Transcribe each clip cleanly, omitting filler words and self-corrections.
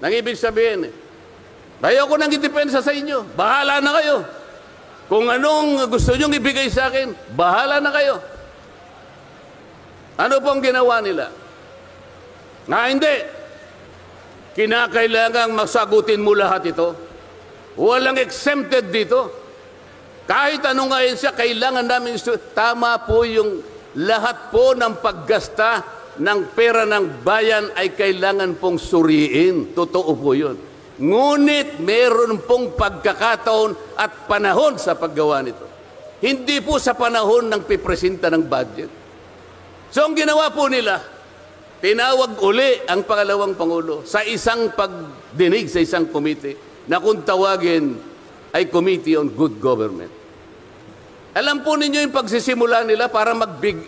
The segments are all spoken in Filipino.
Nang ibig sabihin, ayoko nang idepensa sa inyo. Bahala na kayo. Kung anong gusto nyong ibigay sa akin, bahala na kayo. Ano pong ginawa nila? Hindi. Kinakailangang masagutin mo lahat ito. Walang exempted dito. Kahit anong ngayon siya, kailangan namin tama po yung lahat po ng paggasta ng pera ng bayan ay kailangan pong suriin. Totoo po yun. Ngunit meron pong pagkakataon at panahon sa paggawa nito. Hindi po sa panahon ng pipresenta ng budget. So ang ginawa po nila, tinawag uli ang pangalawang Pangulo sa isang pagdinig sa isang komite na kung tawagin ay Committee on Good Government. Alam po ninyo yung pagsisimula nila para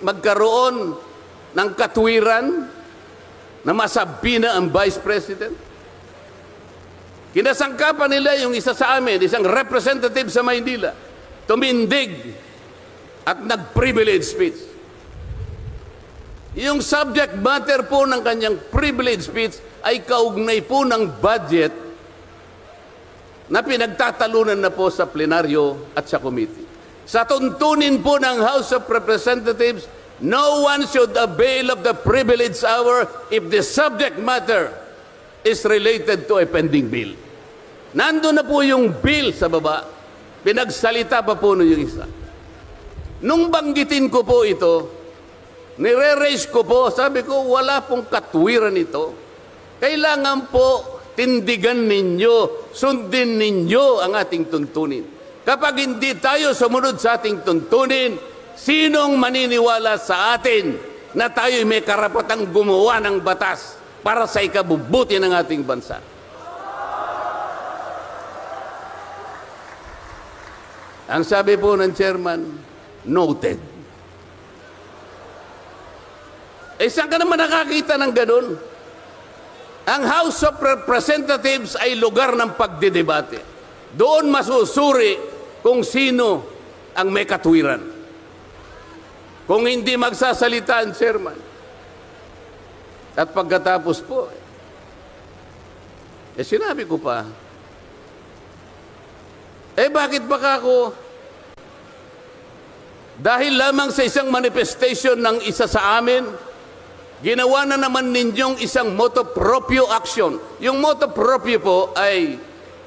magkaroon ng katwiran na masabi na ang Vice President. Kinasangkapan nila yung isa sa amin, isang representative sa Maynila, tumindig at nag-privilege speech. Yung subject matter po ng kanyang privilege speech ay kaugnay po ng budget na pinagtatalunan na po sa plenaryo at sa committee. Sa tuntunin po ng House of Representatives, no one should avail of the privilege hour if the subject matter is related to a pending bill. Nandun na po yung bill sa baba. Pinagsalita pa po yung isa. Nung banggitin ko po ito, nire-raise ko po, sabi ko, wala pong katwiran ito. Kailangan po tindigan ninyo, sundin ninyo ang ating tuntunin. Kapag hindi tayo sumunod sa ating tuntunin, sinong maniniwala sa atin na tayo may karapatang gumawa ng batas para sa ikabubuti ng ating bansa? Ang sabi po ng chairman, noted. Saan ka naman nakakita ng ganun? Ang House of Representatives ay lugar ng pagdidebate. Doon masusuri kung sino ang may katwiran. Kung hindi magsasalita ang chairman. At pagkatapos po, sinabi ko pa, bakit baka ako, dahil lamang sa isang manifestation ng isa sa amin, ginawa na naman ninyong isang motu proprio action. Yung motu proprio po ay,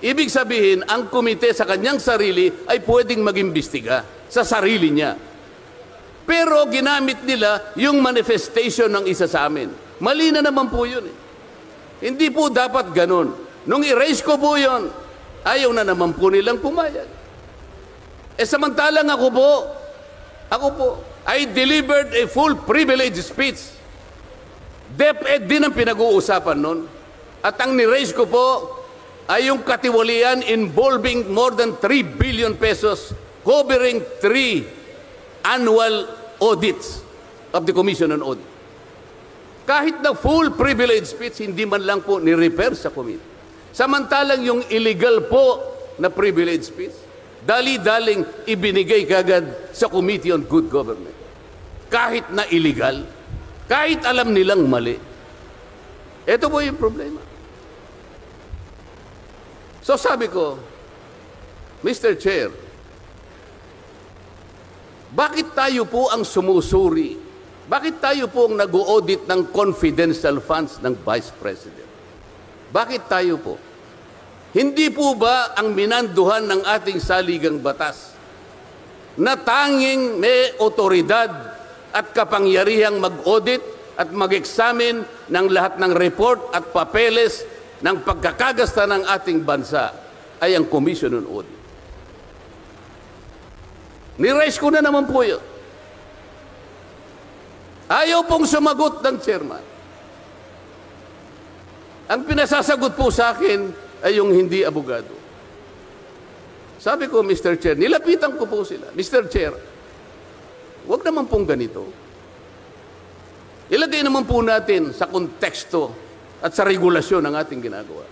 ibig sabihin, ang komite sa kanyang sarili ay pwedeng mag-imbestiga sa sarili niya. Pero ginamit nila yung manifestation ng isa sa amin. Mali na naman po yun. Hindi po dapat ganun. Nung i-raise ko po yun, ayaw na naman po nilang pumayag. Samantalang ako po, I delivered a full privilege speech. DepEd din ang pinag-uusapan nun. At ang ni-raise ko po ay yung katiwalian involving more than 3 billion pesos covering 3 annual audits of the Commission on Audit. Kahit na full privilege speech, hindi man lang po ni-refer sa committee. Samantalang yung illegal po na privilege speech, dali-daling ibinigay kagad sa Committee on Good Government. Kahit na illegal, kahit alam nilang mali. Ito po yung problema. So sabi ko, Mr. Chair, bakit tayo po ang sumusuri? Bakit tayo po ang nag-audit ng confidential funds ng Vice President? Bakit tayo po? Hindi po ba ang minanduhan ng ating saligang batas na tanging may otoridad at kapangyarihang mag-audit at mag-examine ng lahat ng report at papeles ng pagkakagasta ng ating bansa ay ang Commission on Audit? Ni-raise ko na naman po yun. Ayaw pong sumagot ng chairman. Ang pinasasagot po sa akin ay yung hindi abogado. Sabi ko, Mr. Chair, nilapitan ko po sila. Mr. Chair, huwag naman pong ganito. Ilagay naman po natin sa konteksto at sa regulasyon ng ating ginagawa.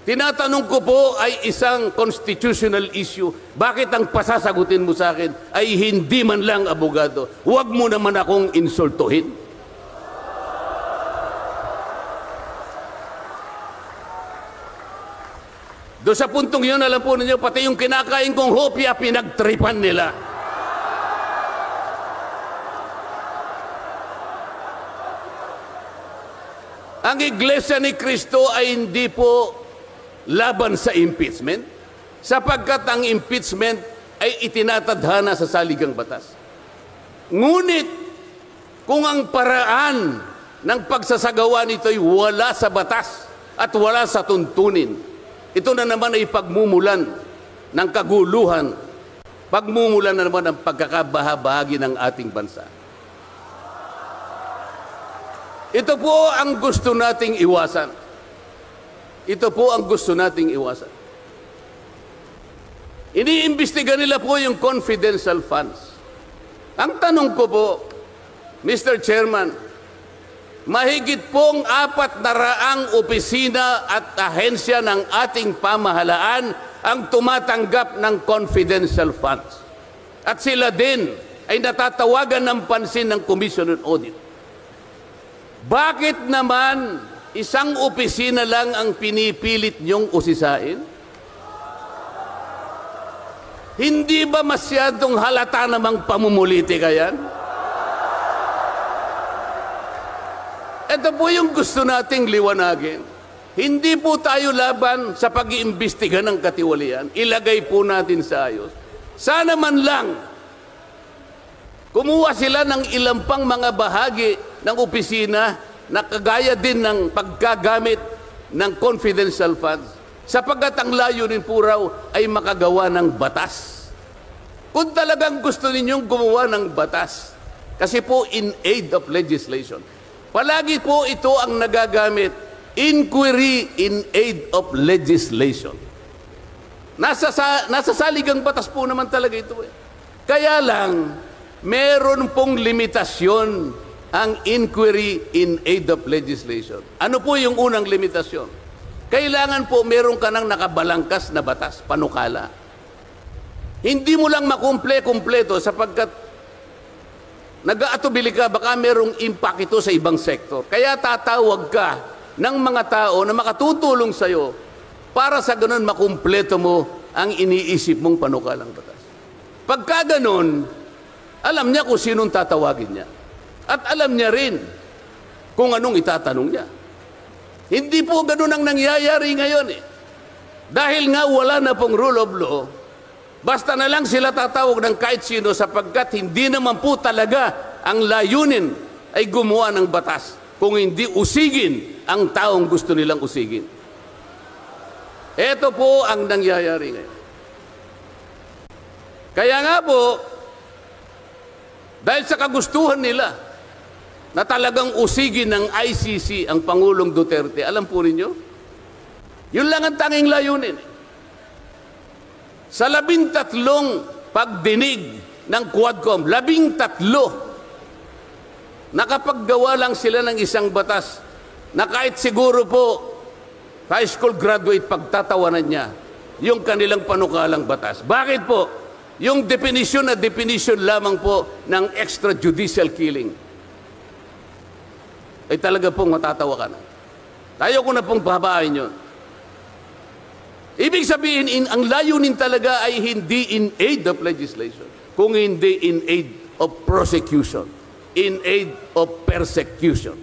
Tinatanong ko po ay isang constitutional issue. Bakit ang pasasagutin mo sa akin ay hindi man lang abogado? Huwag mo naman akong insultuhin. Doon sa puntong yun, alam po ninyo, pati yung kinakain kong hopya, pinagtripan nila. Ang Iglesia ni Cristo ay hindi po laban sa impeachment, sapagkat ang impeachment ay itinatadhana sa saligang batas. Ngunit, kung ang paraan ng pagsasagawa nito ay wala sa batas at wala sa tuntunin, ito na naman ay pagmumulan ng kaguluhan, pagmumulan na naman ng pagkakabahabahagi ng ating bansa. Ito po ang gusto nating iwasan. Ito po ang gusto nating iwasan. Iniimbestiga nila po yung confidential funds. Ang tanong ko po, Mr. Chairman, mahigit pong 400 opisina at ahensya ng ating pamahalaan ang tumatanggap ng confidential funds. At sila din ay natatawagan ng pansin ng Commission on Audit. Bakit naman isang opisina lang ang pinipilit niyong usisain? Hindi ba masyadong halata namang pamumulitika yan? Ito po yung gusto nating liwanagin. Hindi po tayo laban sa pag-iimbestiga ng katiwalian. Ilagay po natin sa ayos. Sana man lang kumuha sila ng ilang pang mga bahagi ng opisina na kagaya din ng paggagamit ng confidential funds, sapagkat ang layunin po raw ay makagawa ng batas. Kung talagang gusto ninyong gumawa ng batas, kasi po in aid of legislation, palagi po ito ang nagagamit, inquiry in aid of legislation. Nasa saligang batas po naman talaga ito. Kaya lang, meron pong limitasyon ang inquiry in aid of legislation. Ano po yung unang limitasyon? Kailangan po meron ka ng nakabalangkas na batas, panukala. Hindi mo lang makumple-kumpleto sapagkat nag-aatubili ka, baka merong impact ito sa ibang sektor. Kaya tatawag ka ng mga tao na makatutulong sa'yo para sa ganun makumpleto mo ang iniisip mong panukalang batas. Pagka ganun, alam niya kung sinong tatawagin niya. At alam niya rin kung anong itatanong niya. Hindi po ganun ang nangyayari ngayon eh. Dahil nga wala na pong rule of law, basta na lang sila tatawag ng kahit sino sapagkat hindi naman po talaga ang layunin ay gumawa ng batas kung hindi usigin ang taong gusto nilang usigin. Ito po ang nangyayari ngayon. Kaya nga po, dahil sa kagustuhan nila na talagang usigin ng ICC ang Pangulong Duterte, alam po ninyo, yun lang ang tanging layunin. Sa 13 pagdinig ng Quadcom, 13, nakapaggawa lang sila ng isang batas na kahit siguro po high school graduate pagtatawanan niya yung kanilang panukalang batas. Bakit po? Yung definition na definition lamang po ng extrajudicial killing ay talaga pong matatawa ka na. Tayo ko na pong pahabain yun. Ibig sabihin, ang layunin talaga ay hindi in aid of legislation, kung hindi in aid of prosecution, in aid of persecution.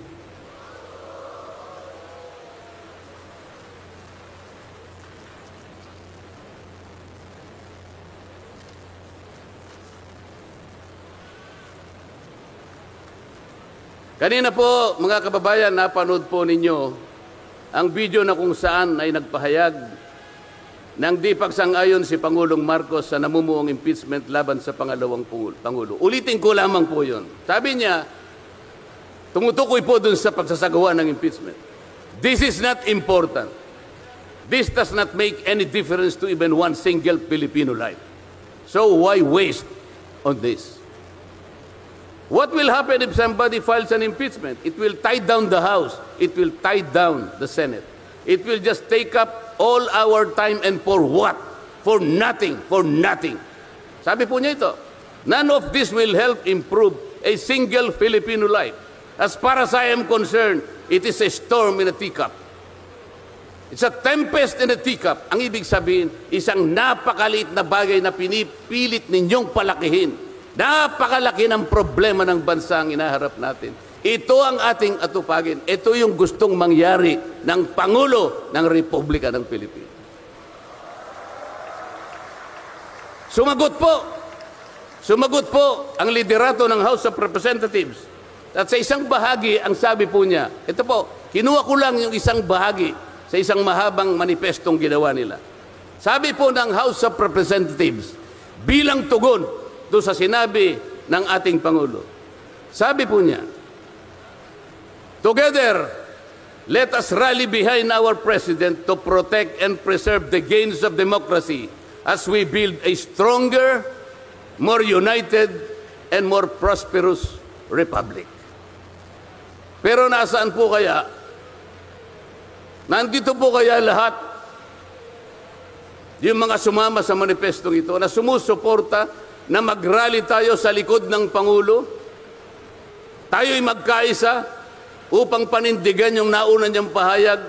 Kanina po, mga kababayan, napanood po ninyo ang video na kung saan ay nagpahayag ng di pagsang-ayon si Pangulong Marcos sa namumuong impeachment laban sa pangalawang Pangulo. Ulitin ko lamang po yun. Sabi niya, tumutukoy po dun sa pagsasagawa ng impeachment. This is not important. This does not make any difference to even one single Filipino life. So why waste on this? What will happen if somebody files an impeachment? It will tie down the House. It will tie down the Senate. It will just take up all our time and for what? For nothing. For nothing. Sabi po niya ito, none of this will help improve a single Filipino life. As far as I am concerned, it is a storm in a teacup. It's a tempest in a teacup. Ang ibig sabihin, isang napakaliit na bagay na pinipilit ninyong palakihin. Napakalaki ng problema ng bansa ang inaharap natin. Ito ang ating atupagin. Ito yung gustong mangyari ng Pangulo ng Republika ng Pilipinas. Sumagot po ang liderato ng House of Representatives. At sa isang bahagi, ang sabi po niya, ito po, kinuha ko lang yung isang bahagi sa isang mahabang manifestong ginawa nila. Sabi po ng House of Representatives, bilang tugon doon sa sinabi ng ating Pangulo, sabi po niya, together, let us rally behind our President to protect and preserve the gains of democracy as we build a stronger, more united, and more prosperous republic. Pero nasaan po kaya? Nandito po kaya lahat yung mga sumama sa manifestong ito na sumusuporta na mag-rally tayo sa likod ng Pangulo? Tayo'y magkaisa upang panindigan yung nauna niyang pahayag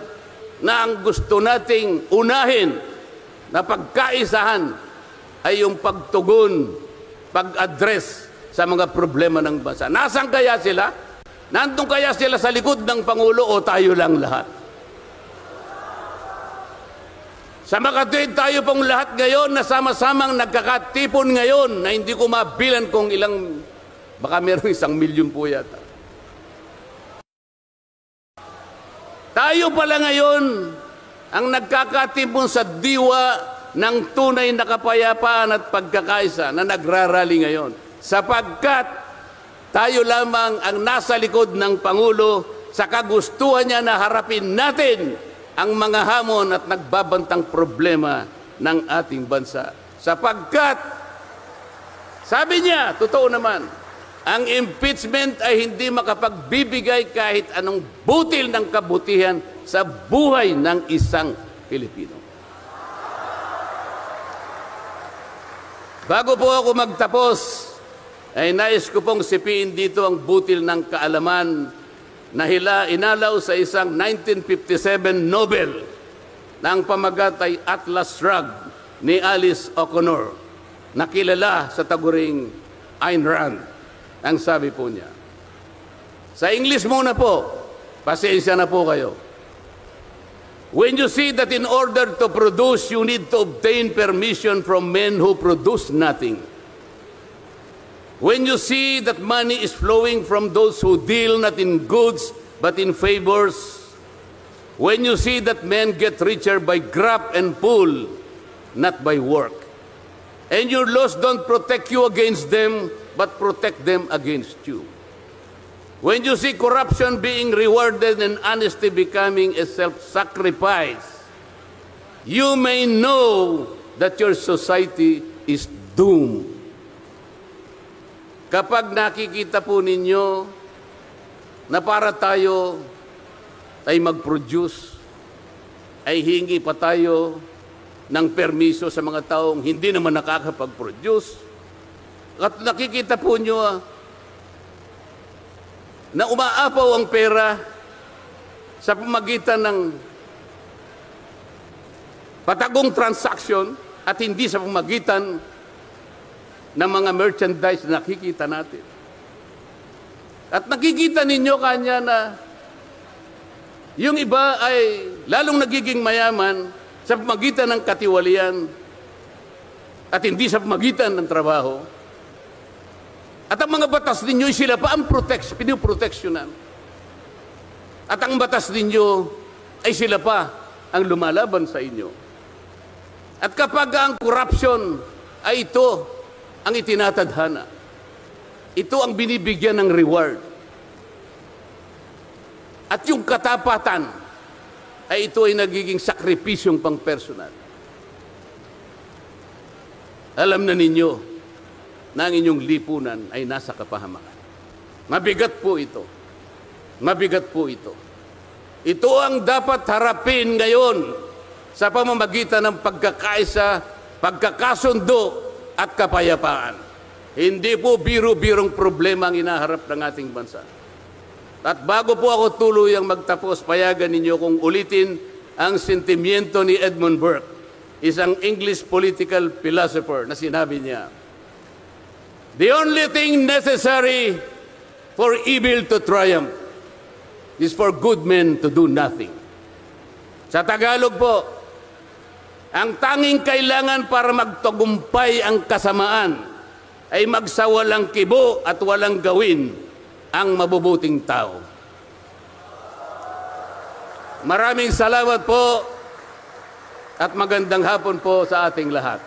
na ang gusto nating unahin na pagkaisahan ay yung pagtugon, pag-address sa mga problema ng bansa. Nasaan kaya sila? Nandun kaya sila sa likod ng Pangulo o tayo lang lahat? Sa makatuwid tayo pong lahat ngayon na sama-samang nagkakatipon ngayon na hindi ko mabilan kung ilang, baka meron 1 milyon po yata. Tayo pala ngayon ang nagkakatipon sa diwa ng tunay na kapayapaan at pagkakaisa na nagrarally ngayon. Sapagkat tayo lamang ang nasa likod ng Pangulo sa kagustuhan niya na harapin natin ang mga hamon at nagbabantang problema ng ating bansa. Sapagkat, sabi niya, totoo naman, ang impeachment ay hindi makapagbibigay kahit anong butil ng kabutihan sa buhay ng isang Pilipino. Bago po ako magtapos, ay nais ko pong sipiin dito ang butil ng kaalaman na inalaw sa isang 1957 Nobel na ang pamagat ay Atlas Shrugged ni Alice O'Connor, na kilala sa taguring Ayn Rand. Ang sabi po niya, sa English muna po, pasensya na po kayo. When you see that in order to produce, you need to obtain permission from men who produce nothing. When you see that money is flowing from those who deal not in goods but in favors. When you see that men get richer by grab and pull, not by work. And your laws don't protect you against them, but protect them against you. When you see corruption being rewarded and honesty becoming a self-sacrifice, you may know that your society is doomed. Kapag nakikita po ninyo na para tayo ay mag-produce, ay hingi pa tayo ng permiso sa mga taong hindi naman nakakapag-produce, at nakikita po nyo na umaapaw ang pera sa pamagitan ng patagong transaction at hindi sa pamagitan ng mga merchandise na nakikita natin. At nakikita ninyo kanya na yung iba ay lalong nagiging mayaman sa pamagitan ng katiwalian at hindi sa pamagitan ng trabaho. At ang mga batas ninyo, sila pa ang pinoproteksyonan. At ang batas ninyo ay sila pa ang lumalaban sa inyo. At kapag ang corruption ay ito ang itinatadhana, ito ang binibigyan ng reward. At yung katapatan ay ito ay nagiging sakripisyong pang-personal. Alam na ninyo na ang inyong lipunan ay nasa kapahamakan. Mabigat po ito. Mabigat po ito. Ito ang dapat harapin ngayon sa pamamagitan ng pagkakaisa, pagkakasundo at kapayapaan. Hindi po biro-birong problema ang inaharap ng ating bansa. At bago po ako tuluyang magtapos, payagan ninyo kung ulitin ang sentimiento ni Edmund Burke, isang English political philosopher, na sinabi niya, "The only thing necessary for evil to triumph is for good men to do nothing." Sa Tagalog po, ang tanging kailangan para magtagumpay ang kasamaan ay magsawalang kibo at walang gawin ang mabubuting tao. Maraming salamat po at magandang hapon po sa ating lahat.